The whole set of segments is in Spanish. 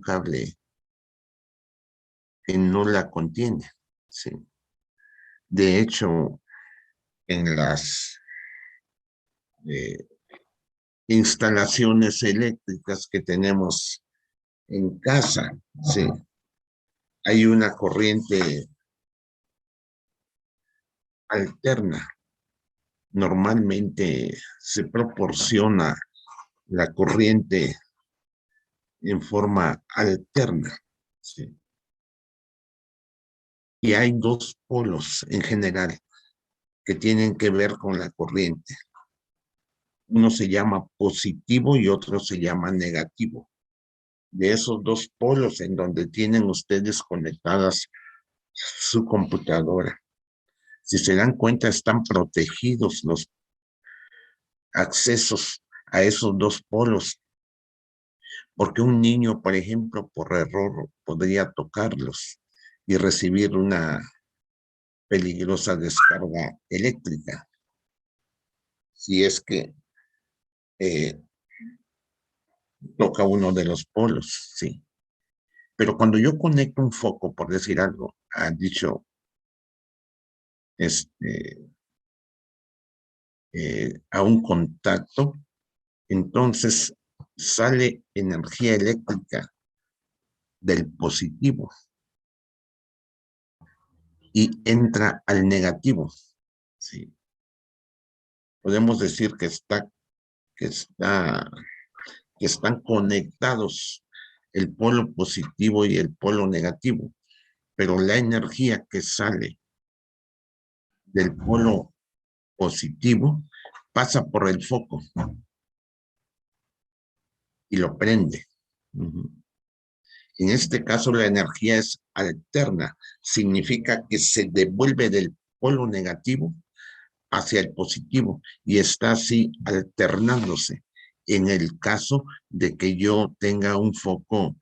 cable que no la contiene, ¿sí? De hecho, en las eh, instalaciones eléctricas que tenemos en casa, ¿sí? Hay una corriente alterna. Normalmente se proporciona la corriente en forma alterna, ¿sí? Y hay dos polos en general que tienen que ver con la corriente. Uno se llama positivo y otro se llama negativo. De esos dos polos en donde tienen ustedes conectadas su computadora. Si se dan cuenta, están protegidos los accesos a esos dos polos, porque un niño, por ejemplo, por error podría tocarlos y recibir una peligrosa descarga eléctrica, si es que eh, toca uno de los polos, sí. Pero cuando yo conecto un foco, por decir algo, ha dicho este, a un contacto, entonces sale energía eléctrica del positivo y entra al negativo. Sí. Podemos decir que está, que están conectados el polo positivo y el polo negativo, pero la energía que sale del polo positivo pasa por el foco y lo prende. Uh-huh. En este caso, la energía es alterna, significa que se devuelve del polo negativo hacia el positivo y está así alternándose. En el caso de que yo tenga un foco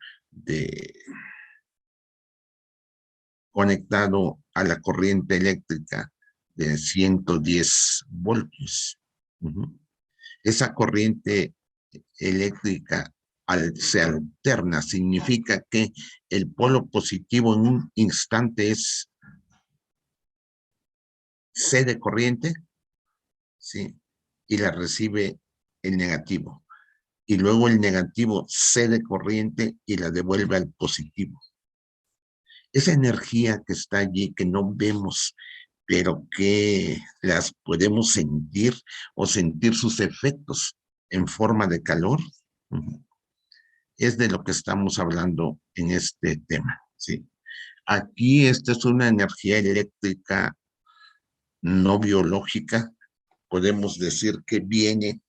conectado a la corriente eléctrica de 110 voltios. Uh-huh. Esa corriente eléctrica se alterna, significa que el polo positivo en un instante es C de corriente, ¿sí? Y la recibe el negativo. Y luego el negativo C de corriente y la devuelve al positivo. Esa energía que está allí, que no vemos, pero que las podemos sentir o sentir sus efectos en forma de calor, es de lo que estamos hablando en este tema, ¿sí? Aquí esta es una energía eléctrica no biológica, podemos decir que viene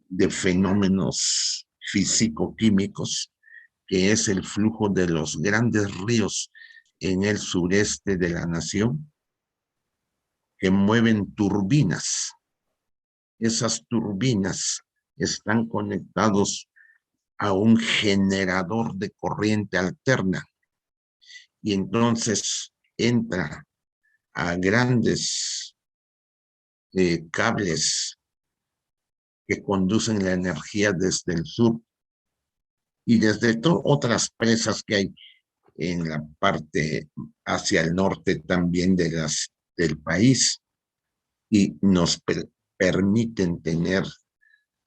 de fenómenos físico-químicos, que es el flujo de los grandes ríos en el sureste de la nación, que mueven turbinas. Esas turbinas están conectados a un generador de corriente alterna y entonces entra a grandes cables que conducen la energía desde el sur y desde otras presas que hay en la parte hacia el norte también del país y nos permiten tener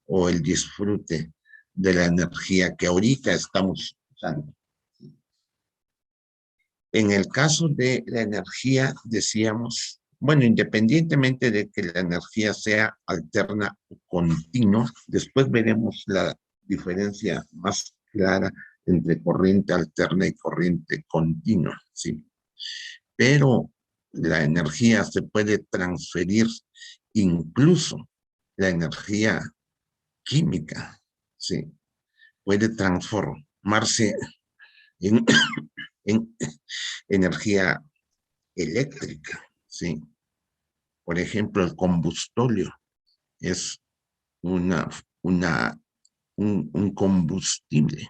o el disfrute de la energía que ahorita estamos usando. En el caso de la energía, decíamos, bueno, independientemente de que la energía sea alterna o continua, después veremos la diferencia más clara entre corriente alterna y corriente continua, ¿sí? Pero la energía se puede transferir, incluso la energía química, ¿sí? Puede transformarse en, en energía eléctrica, ¿sí? Por ejemplo, el combustóleo es una, una, un combustible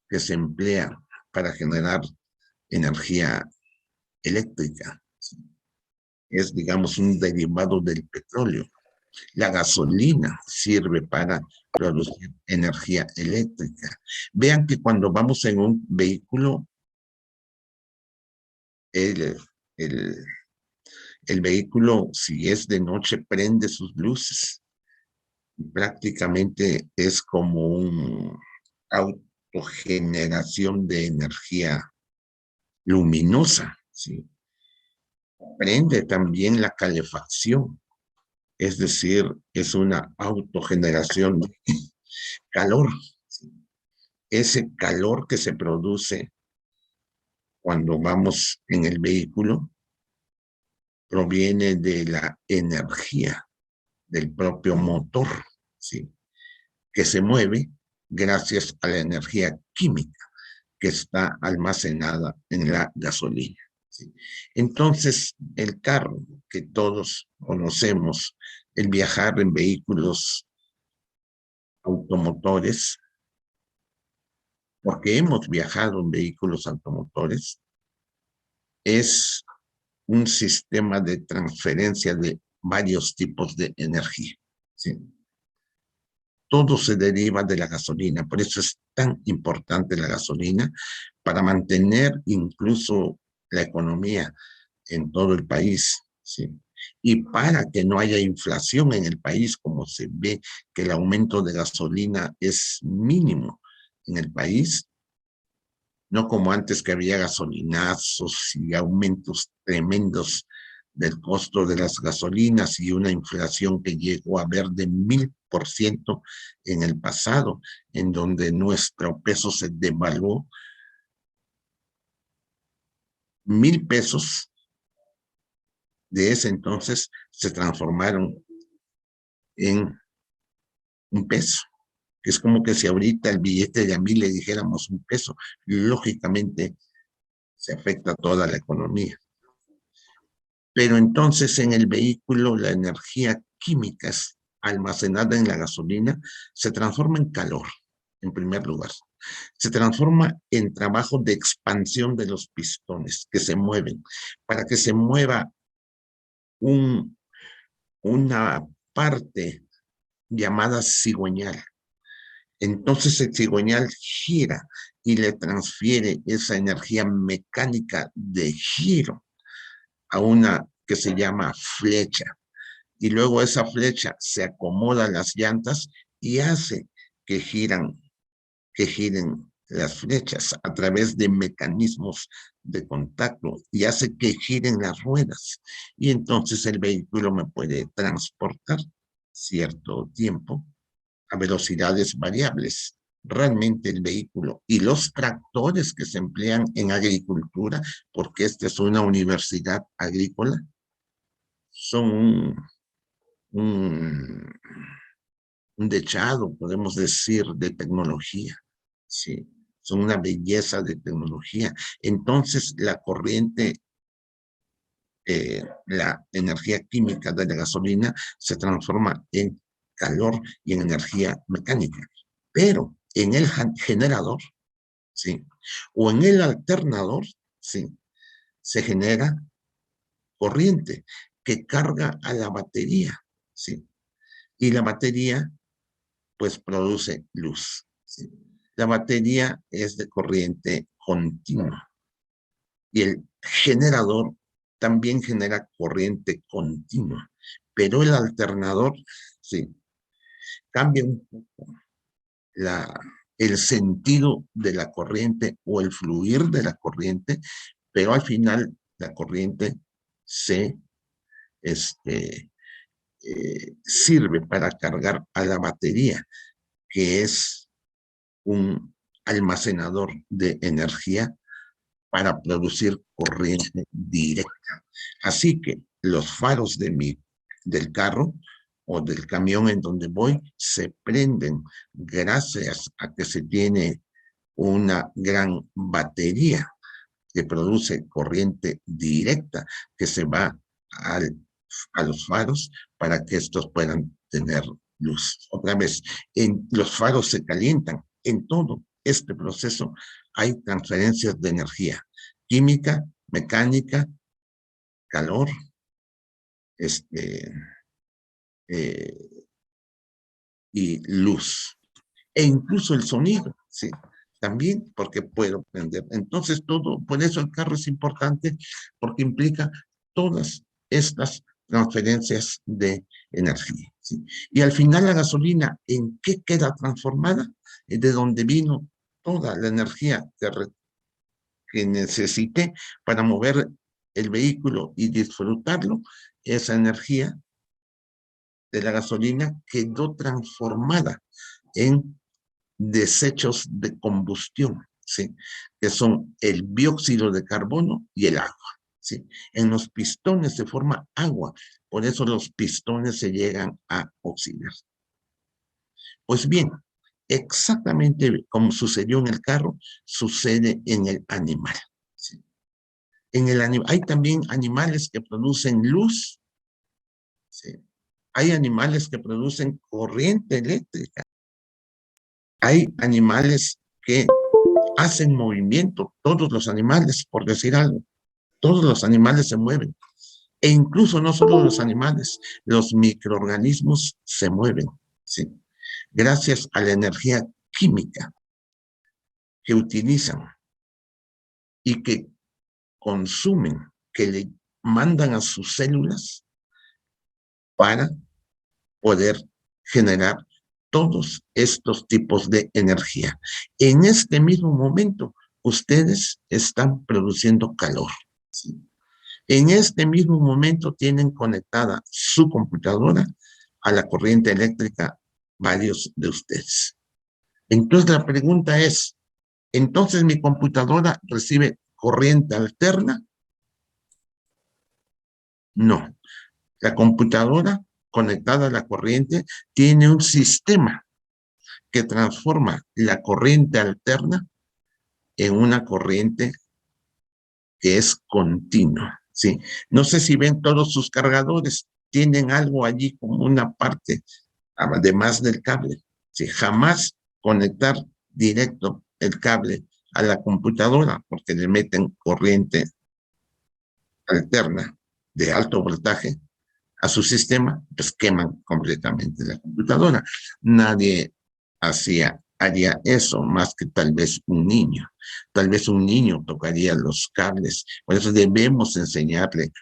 que se emplea para generar energía eléctrica. ¿Sí? Es, digamos, un derivado del petróleo. La gasolina sirve para producir energía eléctrica. Vean que cuando vamos en un vehículo, el, el, el vehículo, si es de noche, prende sus luces. Prácticamente es como una autogeneración de energía luminosa, ¿sí? Prende también la calefacción, es decir, es una autogeneración de calor, ¿sí? Ese calor que se produce cuando vamos en el vehículo proviene de la energía del propio motor, ¿sí? Que se mueve gracias a la energía química que está almacenada en la gasolina, ¿sí? Entonces, el carro que todos conocemos, el viajar en vehículos automotores, porque hemos viajado en vehículos automotores, es un sistema de transferencia de varios tipos de energía, ¿sí? Todo se deriva de la gasolina, por eso es tan importante la gasolina para mantener incluso la economía en todo el país, ¿sí? Y para que no haya inflación en el país, como se ve que el aumento de gasolina es mínimo en el país, no como antes que había gasolinazos y aumentos tremendos del costo de las gasolinas y una inflación que llegó a ver de 1000% en el pasado, en donde nuestro peso se devaluó 1000 pesos de ese entonces se transformaron en un peso. Es como que si ahorita el billete de a 1000 le dijéramos un peso, lógicamente se afecta a toda la economía. Pero entonces en el vehículo la energía química almacenada en la gasolina se transforma en calor, en primer lugar. Se transforma en trabajo de expansión de los pistones que se mueven. Para que se mueva una parte llamada cigüeñal. Entonces el cigüeñal gira y le transfiere esa energía mecánica de giro a una que se llama flecha. Y luego esa flecha se acomoda a las llantas y hace que giren las flechas a través de mecanismos de contacto y hace que giren las ruedas. Y entonces el vehículo me puede transportar cierto tiempo a velocidades variables. Realmente el vehículo y los tractores que se emplean en agricultura, porque esta es una universidad agrícola, son un, un dechado, podemos decir, de tecnología. Sí, son una belleza de tecnología. Entonces, la corriente, la energía química de la gasolina se transforma en calor y en energía mecánica. Pero en el generador, sí, o en el alternador, sí, se genera corriente que carga a la batería, sí. Y la batería pues produce luz, ¿sí? La batería es de corriente continua y el generador también genera corriente continua, pero el alternador, sí, cambia un poco el sentido de la corriente o el fluir de la corriente, pero al final la corriente se sirve para cargar a la batería, que es un almacenador de energía para producir corriente directa. Así que los faros del carro o del camión en donde voy se prenden gracias a que se tiene una gran batería que produce corriente directa que se va a los faros para que estos puedan tener luz. Otra vez, los faros se calientan. En todo este proceso hay transferencias de energía química, mecánica, calor, este, y luz. E incluso el sonido, ¿sí? También porque puedo prender. Entonces todo, por eso el carro es importante, porque implica todas estas transferencias de energía, ¿sí? Y al final la gasolina, ¿en qué queda transformada? De donde vino toda la energía que necesité para mover el vehículo y disfrutarlo, esa energía de la gasolina quedó transformada en desechos de combustión, ¿sí? Que son el dióxido de carbono y el agua, ¿sí? En los pistones se forma agua, por eso los pistones se llegan a oxidar. Pues bien, exactamente como sucedió en el carro, sucede en el animal, ¿sí? En el animal hay también animales que producen luz, ¿sí? Hay animales que producen corriente eléctrica. Hay animales que hacen movimiento, todos los animales, por decir algo. Todos los animales se mueven. E incluso no solo los animales, los microorganismos se mueven, ¿sí? Gracias a la energía química que utilizan y que consumen, que le mandan a sus células para poder generar todos estos tipos de energía. En este mismo momento, ustedes están produciendo calor, ¿sí? En este mismo momento tienen conectada su computadora a la corriente eléctrica varios de ustedes. Entonces la pregunta es, ¿entonces mi computadora recibe corriente alterna? No. La computadora conectada a la corriente tiene un sistema que transforma la corriente alterna en una corriente que es continua, ¿sí? No sé si ven todos sus cargadores, tienen algo allí como una parte, además del cable, ¿sí? Jamás conectar directo el cable a la computadora porque le meten corriente alterna de alto voltaje a su sistema, pues queman completamente la computadora. Nadie haría eso más que tal vez un niño. Tal vez un niño tocaría los cables. Por eso debemos enseñarle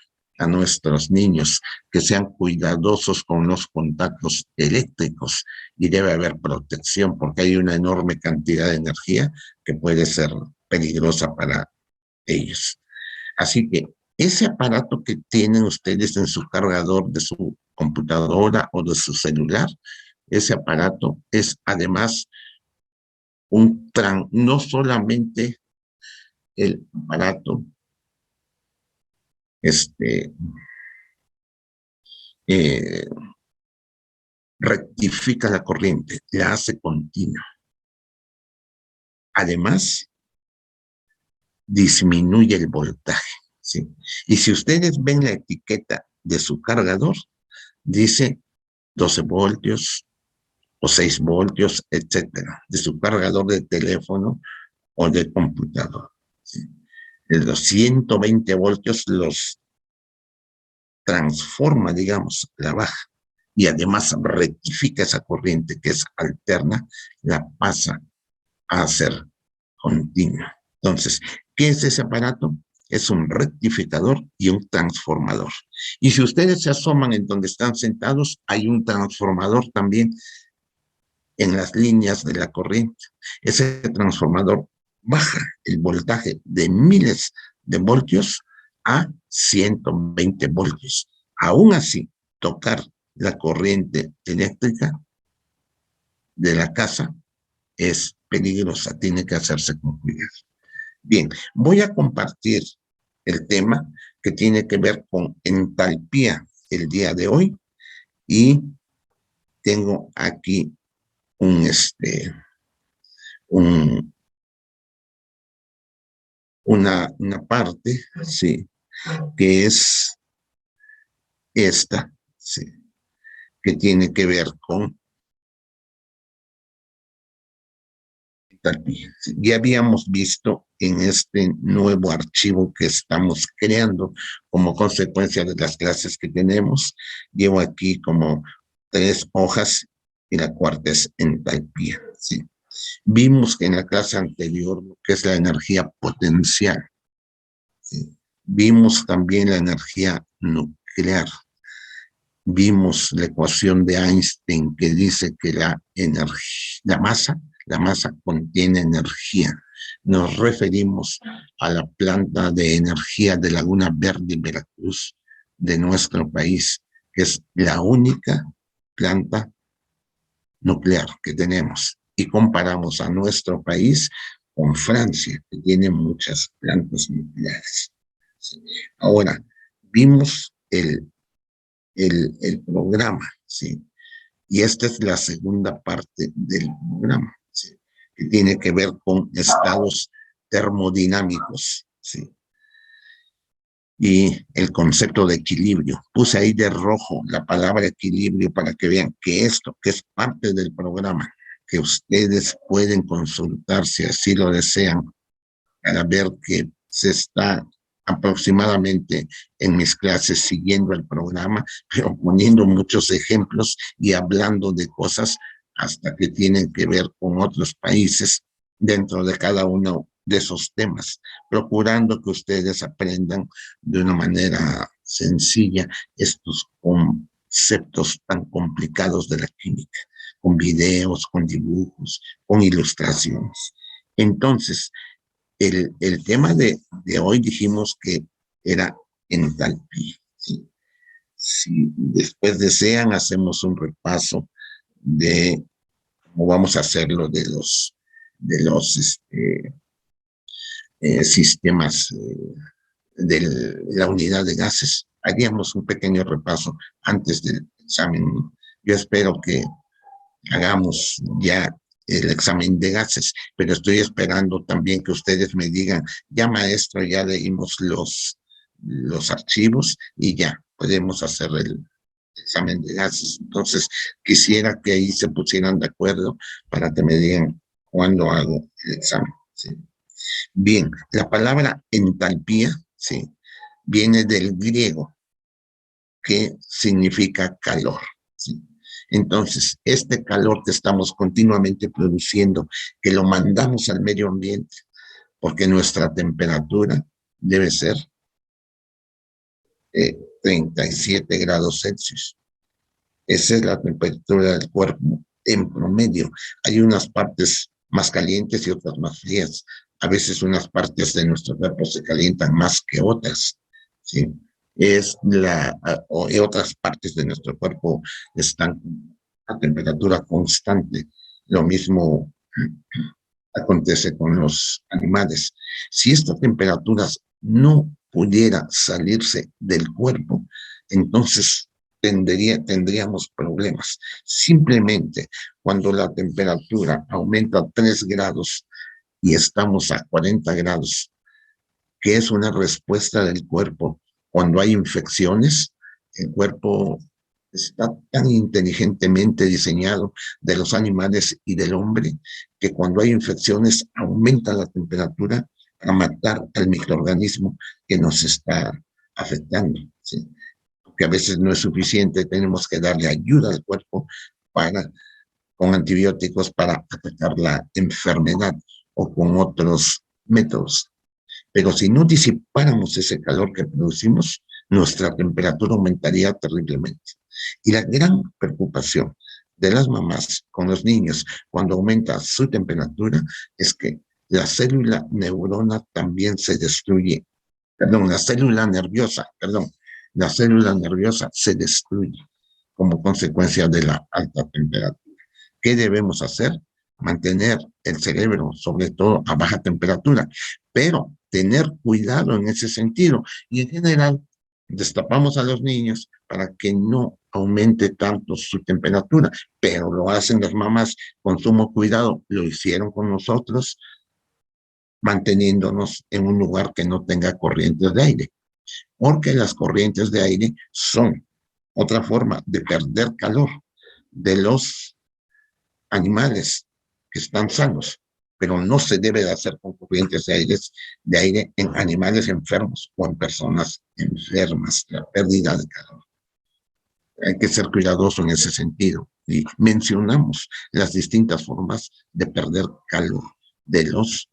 a nuestros niños que sean cuidadosos con los contactos eléctricos y debe haber protección porque hay una enorme cantidad de energía que puede ser peligrosa para ellos. Así que ese aparato que tienen ustedes en su cargador de su computadora o de su celular, ese aparato es además no solamente el aparato eh, rectifica la corriente, la hace continua. Además, disminuye el voltaje, ¿sí? Y si ustedes ven la etiqueta de su cargador, dice 12 voltios o 6 voltios, etcétera, de su cargador de teléfono o de computador, ¿sí? Los 120 voltios los transforma, digamos, la baja y además rectifica esa corriente que es alterna, la pasa a ser continua. Entonces, ¿qué es ese aparato? Es un rectificador y un transformador. Y si ustedes se asoman en donde están sentados, hay un transformador también en las líneas de la corriente. Ese transformador baja el voltaje de miles de voltios a 120 voltios. Aún así, tocar la corriente eléctrica de la casa es peligrosa, tiene que hacerse con cuidado. Bien, voy a compartir el tema que tiene que ver con entalpía el día de hoy y tengo aquí un, una parte, sí, que es esta, sí, que tiene que ver con entalpía. Ya habíamos visto en este nuevo archivo que estamos creando como consecuencia de las clases que tenemos, llevo aquí como 3 hojas y la cuarta es entalpía, ¿sí? Vimos que en la clase anterior lo que es la energía potencial, ¿sí? Vimos también la energía nuclear. Vimos la ecuación de Einstein que dice que la masa contiene energía. Nos referimos a la planta de energía de Laguna Verde, Veracruz, de nuestro país, que es la única planta nuclear que tenemos. Y comparamos a nuestro país con Francia, que tiene muchas plantas nucleares. ¿Sí? Ahora, vimos el programa, ¿sí? Y esta es la segunda parte del programa, ¿sí? Que tiene que ver con estados termodinámicos, ¿sí? Y el concepto de equilibrio. Puse ahí de rojo la palabra equilibrio para que vean que esto, que es parte del programa, que ustedes pueden consultar si así lo desean, para ver que se está aproximadamente en mis clases siguiendo el programa, pero poniendo muchos ejemplos y hablando de cosas hasta que tienen que ver con otros países dentro de cada uno de esos temas, procurando que ustedes aprendan de una manera sencilla estos conceptos tan complicados de la química, con videos, con dibujos, con ilustraciones. Entonces, el tema de hoy dijimos que era entalpía. ¿Sí? Si después desean, hacemos un repaso de cómo vamos a hacerlo de los sistemas de la unidad de gases. Haríamos un pequeño repaso antes del examen. Yo espero que hagamos ya el examen de gases, pero estoy esperando también que ustedes me digan, ya maestro, ya leímos los archivos y ya podemos hacer el examen de gases. Entonces, quisiera que ahí se pusieran de acuerdo para que me digan cuándo hago el examen. ¿Sí? Bien, la palabra entalpía, ¿sí? Viene del griego, que significa calor, ¿sí? Entonces, este calor que estamos continuamente produciendo, que lo mandamos al medio ambiente, porque nuestra temperatura debe ser 37 grados Celsius. Esa es la temperatura del cuerpo en promedio. Hay unas partes más calientes y otras más frías. A veces unas partes de nuestro cuerpo se calientan más que otras, ¿sí? Y otras partes de nuestro cuerpo están a temperatura constante. Lo mismo acontece con los animales. Si estas temperaturas no pudiera salirse del cuerpo, entonces tendríamos problemas. Simplemente cuando la temperatura aumenta 3 grados y estamos a 40 grados, que es una respuesta del cuerpo cuando hay infecciones, el cuerpo está tan inteligentemente diseñado de los animales y del hombre que cuando hay infecciones aumenta la temperatura para matar al microorganismo que nos está afectando, ¿sí? Porque a veces no es suficiente, tenemos que darle ayuda al cuerpo con antibióticos para atacar la enfermedad o con otros métodos. Pero si no disipáramos ese calor que producimos, nuestra temperatura aumentaría terriblemente. Y la gran preocupación de las mamás con los niños cuando aumenta su temperatura es que la célula neurona también se destruye. La célula nerviosa se destruye como consecuencia de la alta temperatura. ¿Qué debemos hacer? Mantener el cerebro, sobre todo a baja temperatura, pero tener cuidado en ese sentido. Y en general, destapamos a los niños para que no aumente tanto su temperatura, pero lo hacen las mamás con sumo cuidado, lo hicieron con nosotros, manteniéndonos en un lugar que no tenga corrientes de aire, porque las corrientes de aire son otra forma de perder calor de los animales que están sanos, pero no se debe de hacer con corrientes de aire en animales enfermos o en personas enfermas, la pérdida de calor. Hay que ser cuidadoso en ese sentido. Y mencionamos las distintas formas de perder calor de los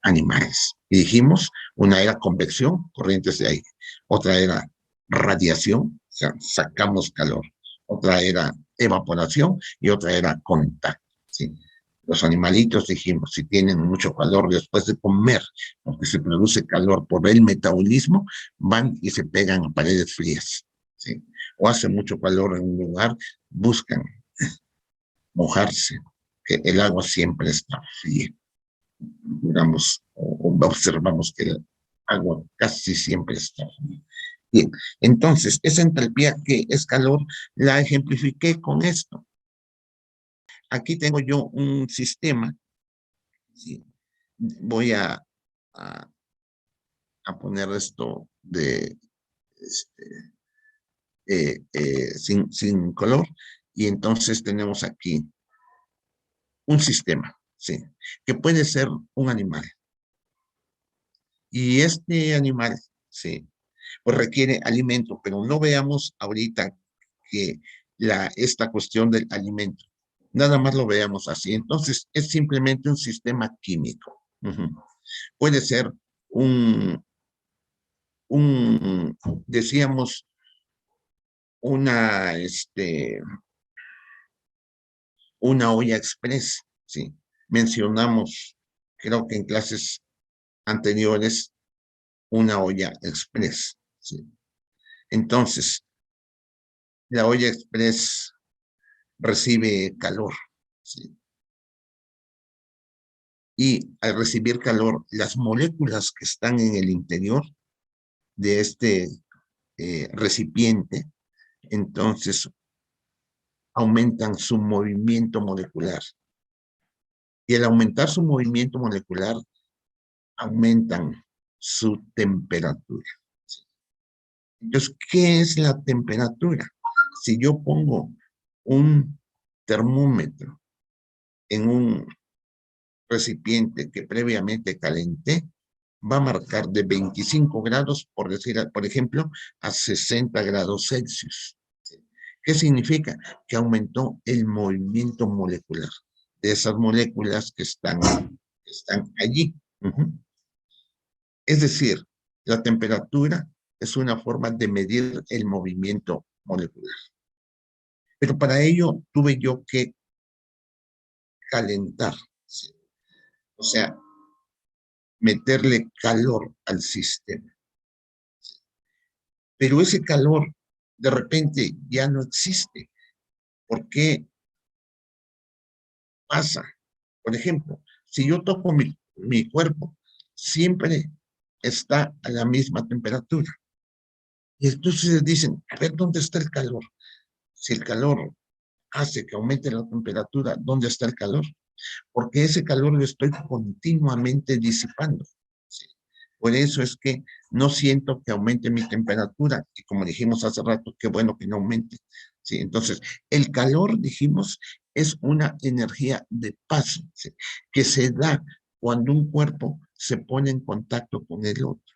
animales. Y dijimos, una era convección, corrientes de aire. Otra era radiación, o sea, sacamos calor. Otra era evaporación y otra era contacto. ¿Sí? Los animalitos, dijimos, si tienen mucho calor después de comer, porque se produce calor por el metabolismo, van y se pegan a paredes frías. ¿Sí? O hace mucho calor en un lugar, buscan mojarse, que el agua siempre está fría. Digamos, o observamos que el agua casi siempre está fría. Bien, entonces, esa entalpía que es calor, la ejemplifiqué con esto. Aquí tengo yo un sistema, ¿sí? Voy a poner esto de este, sin color, y entonces tenemos aquí un sistema, ¿sí? Que puede ser un animal. Y este animal, ¿sí? Pues requiere alimento, pero no veamos ahorita que esta cuestión del alimento, nada más lo veamos así. Entonces, es simplemente un sistema químico. Puede ser un, decíamos, una, una olla express, ¿sí? Mencionamos, creo que en clases anteriores, una olla express, ¿sí? Entonces, la olla express recibe calor, ¿sí? Y al recibir calor, las moléculas que están en el interior de este recipiente, entonces aumentan su movimiento molecular. Y al aumentar su movimiento molecular, aumentan su temperatura. Entonces, ¿qué es la temperatura? Si yo pongo un termómetro en un recipiente que previamente calenté, va a marcar de 25 grados, por decir, por ejemplo, a 60 grados Celsius. ¿Qué significa? Que aumentó el movimiento molecular de esas moléculas que están allí. Es decir, la temperatura es una forma de medir el movimiento molecular. Pero para ello tuve yo que calentar, ¿sí? O sea, meterle calor al sistema. Pero ese calor de repente ya no existe. ¿Por qué pasa? Por ejemplo, si yo toco mi cuerpo, siempre está a la misma temperatura. Y entonces dicen, a ver, ¿dónde está el calor? Si el calor hace que aumente la temperatura, ¿dónde está el calor? Porque ese calor lo estoy continuamente disipando. ¿Sí? Por eso es que no siento que aumente mi temperatura, y como dijimos hace rato, qué bueno que no aumente. ¿Sí? Entonces, el calor, dijimos, es una energía de paso, ¿sí? Que se da cuando un cuerpo se pone en contacto con el otro.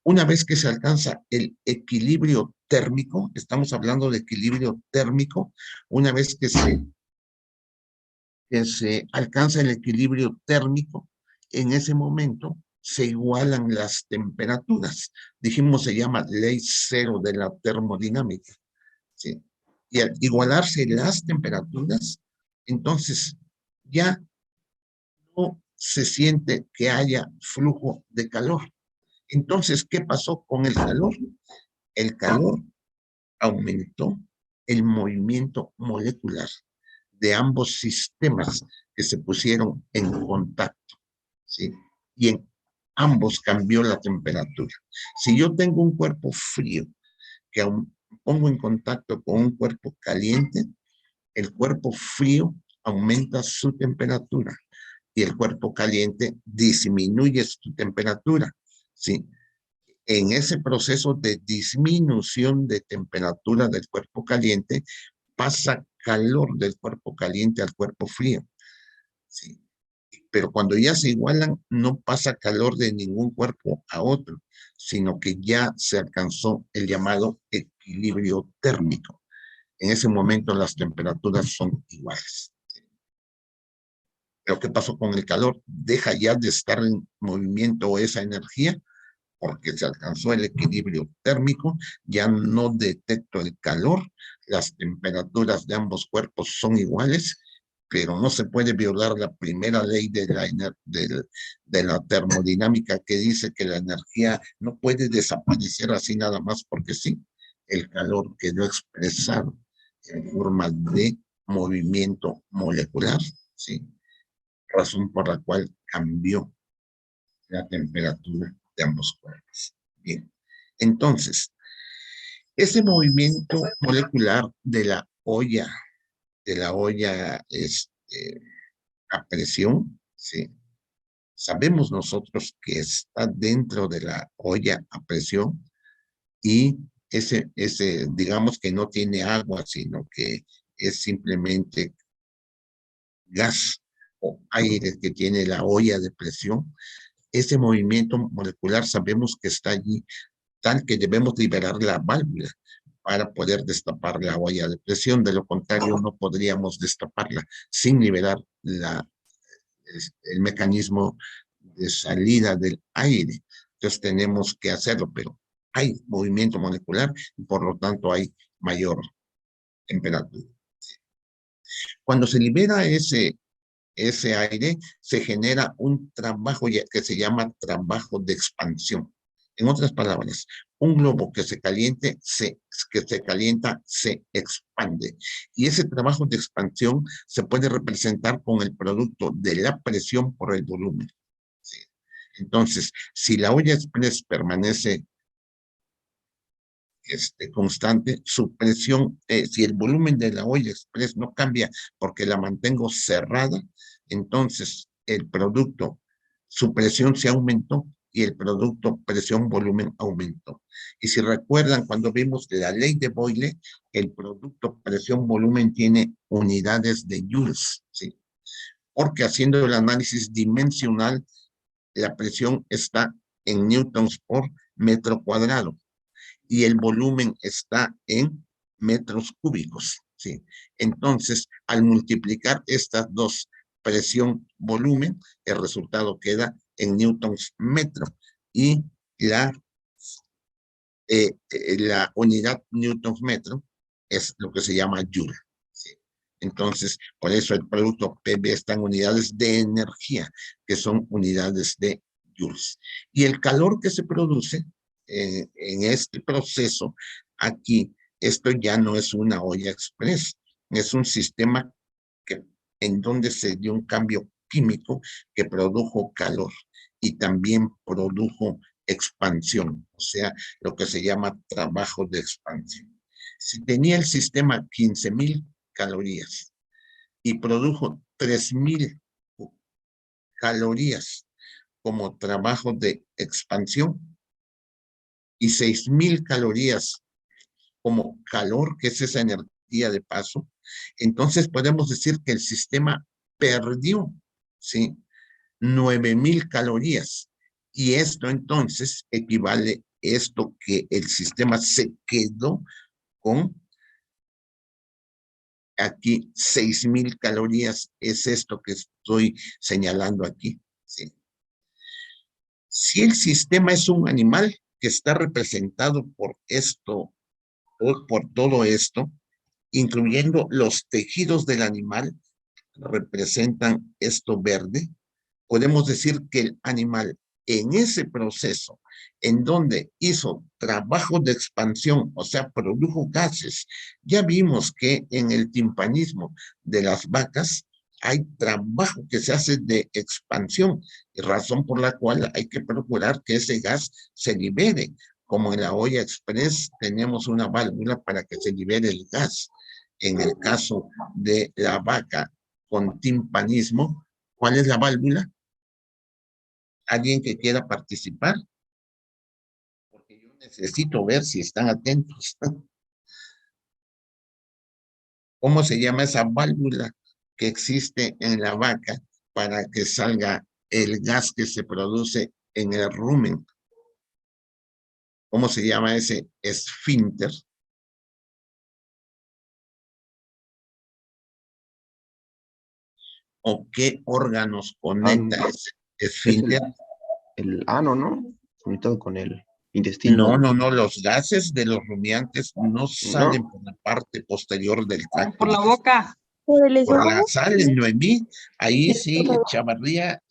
Una vez que se alcanza el equilibrio térmico, estamos hablando de equilibrio térmico, una vez que se alcanza el equilibrio térmico, en ese momento se igualan las temperaturas. Dijimos, se llama ley cero de la termodinámica. ¿Sí? Y al igualarse las temperaturas, entonces ya no se siente que haya flujo de calor. Entonces, ¿qué pasó con el calor? El calor aumentó el movimiento molecular de ambos sistemas que se pusieron en contacto, ¿sí? Y en ambos cambió la temperatura. Si yo tengo un cuerpo frío que pongo en contacto con un cuerpo caliente, el cuerpo frío aumenta su temperatura y el cuerpo caliente disminuye su temperatura, ¿sí? En ese proceso de disminución de temperatura del cuerpo caliente, pasa calor del cuerpo caliente al cuerpo frío. ¿Sí? Pero cuando ya se igualan, no pasa calor de ningún cuerpo a otro, sino que ya se alcanzó el llamado equilibrio térmico. En ese momento las temperaturas son iguales. Pero ¿qué pasó con el calor? Deja ya de estar en movimiento esa energía porque se alcanzó el equilibrio térmico, ya no detecto el calor, las temperaturas de ambos cuerpos son iguales, pero no se puede violar la primera ley de la termodinámica que dice que la energía no puede desaparecer así nada más porque sí. El calor quedó expresado en forma de movimiento molecular, ¿sí? Razón por la cual cambió la temperatura de ambos cuerpos. Bien, entonces, ese movimiento molecular de la olla a presión, ¿sí? Sabemos nosotros que está dentro de la olla a presión y digamos que no tiene agua, sino que es simplemente gas o aire que tiene la olla de presión. Ese movimiento molecular sabemos que está allí, tal que debemos liberar la válvula para poder destapar la olla de presión. De lo contrario, no podríamos destaparla sin liberar el mecanismo de salida del aire. Entonces tenemos que hacerlo, pero hay movimiento molecular y por lo tanto hay mayor temperatura. Cuando se libera ese aire, se genera un trabajo que se llama trabajo de expansión. En otras palabras, un globo que se calienta, se expande. Y ese trabajo de expansión se puede representar con el producto de la presión por el volumen. ¿Sí? Entonces, si la olla express permanece constante, su presión, si el volumen de la olla express no cambia porque la mantengo cerrada, entonces el producto, su presión se aumentó y el producto presión-volumen aumentó. Y si recuerdan, cuando vimos la ley de Boyle, el producto presión-volumen tiene unidades de joules, ¿sí? Porque haciendo el análisis dimensional, la presión está en newtons por metro cuadrado y el volumen está en metros cúbicos, ¿sí? Entonces, al multiplicar estas dos, presión, volumen, el resultado queda en newtons metro y la unidad newtons metro es lo que se llama joule, ¿sí? Entonces, por eso el producto PV está en unidades de energía, que son unidades de joules. Y el calor que se produce en este proceso, aquí, esto ya no es una olla express, es un sistema en donde se dio un cambio químico que produjo calor y también produjo expansión, o sea, lo que se llama trabajo de expansión. Si tenía el sistema 15,000 calorías y produjo 3,000 calorías como trabajo de expansión y 6,000 calorías como calor, que es esa energía de paso, entonces podemos decir que el sistema perdió, ¿sí? 9,000 calorías. Y esto entonces equivale a esto que el sistema se quedó con aquí 6,000 calorías, es esto que estoy señalando aquí, ¿sí? Si el sistema es un animal que está representado por esto, por todo esto, incluyendo los tejidos del animal, representan esto verde, podemos decir que el animal en ese proceso, en donde hizo trabajo de expansión, o sea, produjo gases, ya vimos que en el timpanismo de las vacas hay trabajo que se hace de expansión, razón por la cual hay que procurar que ese gas se libere. Como en la olla express tenemos una válvula para que se libere el gas. En el caso de la vaca con timpanismo, ¿cuál es la válvula? ¿Alguien que quiera participar? Porque yo necesito ver si están atentos. ¿Cómo se llama esa válvula que existe en la vaca para que salga el gas que se produce en el rumen? ¿Cómo se llama ese esfínter? o qué órganos conecta Ano. ese Es esfínter. el ano, ¿no? Conectado con el No, intestino. no, no, los gases de los rumiantes no ¿No? salen por la parte posterior del tracto Por la digestivo, boca. ¿Por el por la esófago? salen, Noemí. Ahí sí, Chavarría,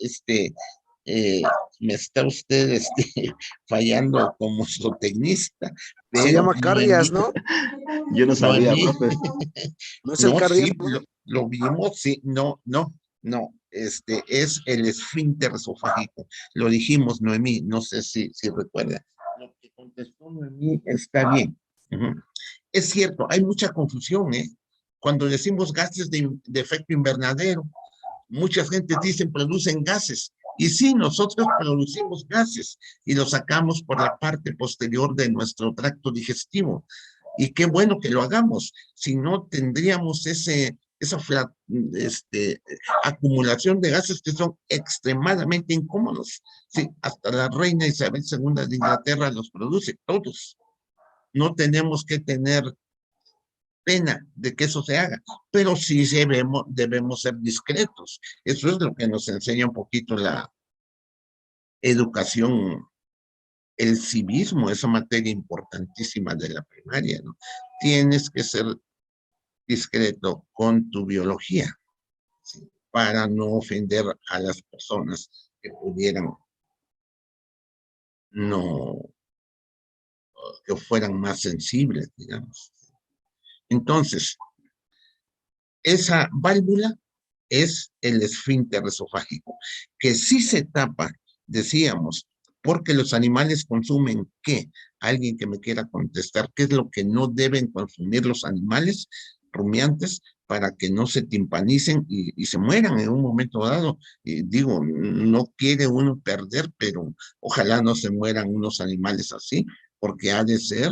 eh, me está usted fallando como zootecnista, Se pero llama cardias, Noemí, ¿no? Yo no sabía, Noemí, profe. ¿No es el no, cardias? sí, lo vimos, sí, no, no, no, es el esfínter esofágico. Lo dijimos, Noemí, no sé si recuerda. Lo que contestó Noemí está bien. Ujú. Es cierto, hay mucha confusión, ¿eh? Cuando decimos gases de efecto invernadero, mucha gente dice producen gases. Y sí, nosotros producimos gases y los sacamos por la parte posterior de nuestro tracto digestivo. Y qué bueno que lo hagamos, si no tendríamos esa acumulación de gases que son extremadamente incómodos. Sí, hasta la reina Isabel II de Inglaterra los produce, todos. No tenemos que tener pena de que eso se haga, pero sí debemos ser discretos. Eso es lo que nos enseña un poquito la educación, el civismo, esa materia importantísima de la primaria, ¿no? Tienes que ser discreto con tu biología, ¿sí? Para no ofender a las personas que pudieran no, que fueran más sensibles, digamos. Entonces, esa válvula es el esfínter esofágico, que sí se tapa, decíamos, porque los animales consumen ¿qué? Alguien que me quiera contestar, ¿qué es lo que no deben consumir los animales rumiantes para que no se timpanicen y se mueran en un momento dado? Digo, no quiere uno perder, pero ojalá no se mueran unos animales así, porque ha de ser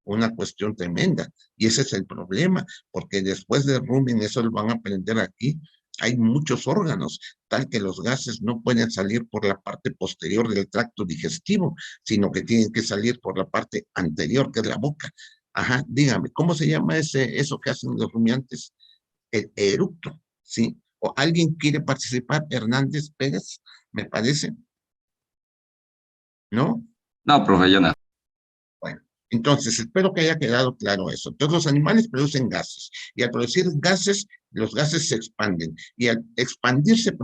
una cuestión tremenda. Y ese es el problema, porque después de rooming, eso lo van a aprender aquí, hay muchos órganos, tal que los gases no pueden salir por la parte posterior del tracto digestivo, sino que tienen que salir por la parte anterior, que es la boca. Ajá, dígame, ¿cómo se llama eso que hacen los rumiantes? El eructo, ¿sí? ¿O alguien quiere participar? Hernández Pérez, me parece, ¿no? No, profe, yo no. Bueno, entonces espero que haya quedado claro eso. Todos los animales producen gases y al producir gases, los gases se expanden y al expandirse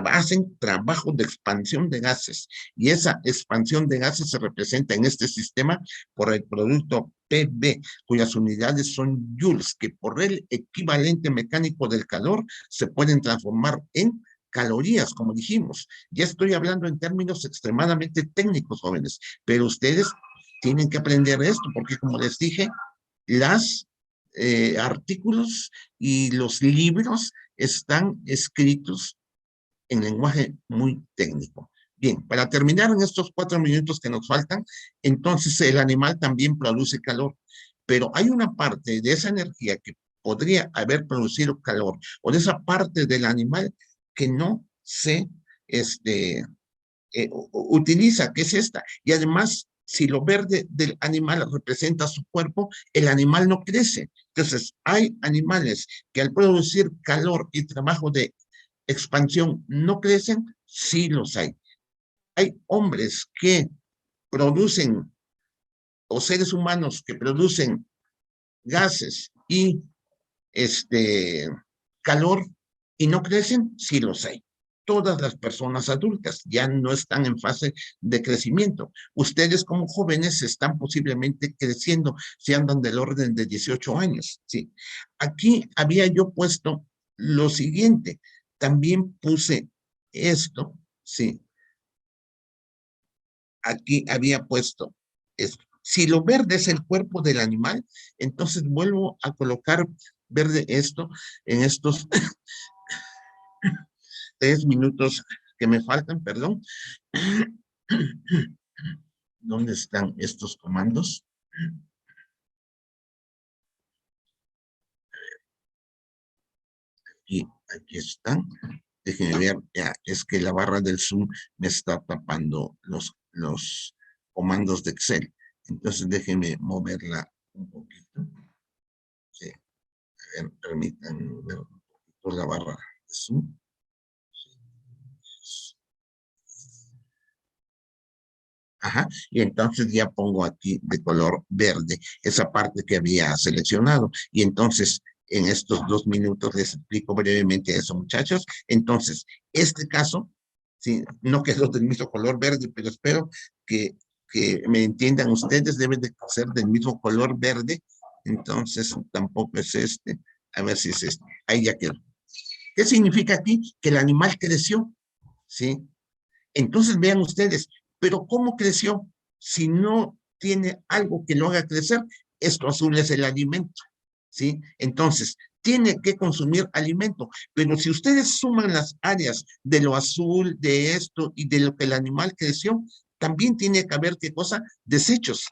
hacen trabajo de expansión de gases y esa expansión de gases se representa en este sistema por el producto PV, cuyas unidades son joules, que por el equivalente mecánico del calor se pueden transformar en calorías, como dijimos. Ya estoy hablando en términos extremadamente técnicos, jóvenes, pero ustedes tienen que aprender esto, porque como les dije, los artículos y los libros están escritos en lenguaje muy técnico. Bien, para terminar en estos 4 minutos que nos faltan, entonces el animal también produce calor, pero hay una parte de esa energía que podría haber producido calor, o de esa parte del animal que no se utiliza, que es esta. Y además, si lo verde del animal representa su cuerpo, el animal no crece. Entonces, hay animales que al producir calor y trabajo de expansión no crecen, sí los hay. Hay hombres que producen, o seres humanos que producen gases y calor y no crecen, sí los hay. Todas las personas adultas ya no están en fase de crecimiento. Ustedes como jóvenes están posiblemente creciendo si andan del orden de 18 años. ¿Sí? Aquí había yo puesto lo siguiente. También puse esto, sí. Aquí había puesto esto. Si lo verde es el cuerpo del animal, entonces vuelvo a colocar verde esto en estos 3 minutos que me faltan, perdón. ¿Dónde están estos comandos? Y aquí están. Déjenme ver, ya, es que la barra del Zoom me está tapando los comandos de Excel. Entonces déjenme moverla un poquito. Sí, a ver, permítanme ver un poquito la barra. Ajá, y entonces ya pongo aquí de color verde esa parte que había seleccionado. Y entonces, en estos 2 minutos les explico brevemente eso, muchachos. Entonces, este caso, sí, no quedó del mismo color verde, pero espero que me entiendan ustedes, debe de ser del mismo color verde. Entonces, tampoco es este. A ver si es este. Ahí ya quedó. ¿Qué significa aquí? Que el animal creció, ¿sí? Entonces vean ustedes, pero ¿cómo creció? Si no tiene algo que lo haga crecer, esto azul es el alimento, ¿sí? Entonces, tiene que consumir alimento, pero si ustedes suman las áreas de lo azul, de esto y de lo que el animal creció, también tiene que haber, ¿qué cosa? Desechos.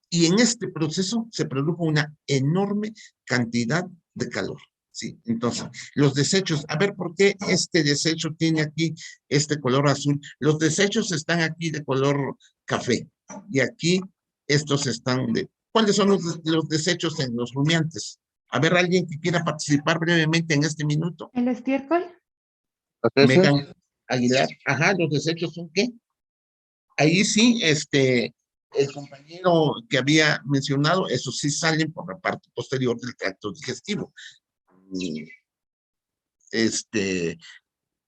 Y en este proceso se produjo una enorme cantidad de calor. Sí, entonces, los desechos, a ver por qué este desecho tiene aquí este color azul. Los desechos están aquí de color café y aquí estos están de... ¿Cuáles son los desechos en los rumiantes? A ver, alguien que quiera participar brevemente en este minuto. ¿El estiércol? Las heces, Megan Aguilar. Ajá, ¿los desechos son qué? Ahí sí, el compañero que había mencionado, esos sí salen por la parte posterior del tracto digestivo. Y,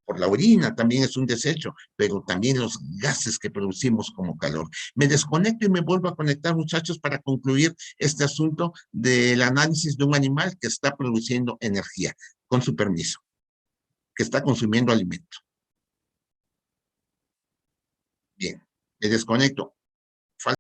por la orina también es un desecho, pero también los gases que producimos como calor. Me desconecto y me vuelvo a conectar, muchachos, para concluir este asunto del análisis de un animal que está produciendo energía, con su permiso, que está consumiendo alimento. Bien, me desconecto.